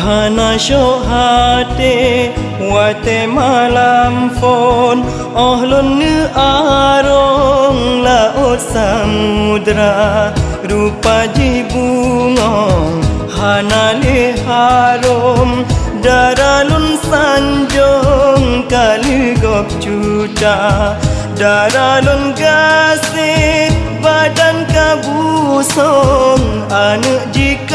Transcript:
Hana hati wate malam phone Ohlun nu arong laut samudra Rupa jibungong hana le harum Daralun sanjong kali gop cuta Daralun gasih badan kabusong anak jik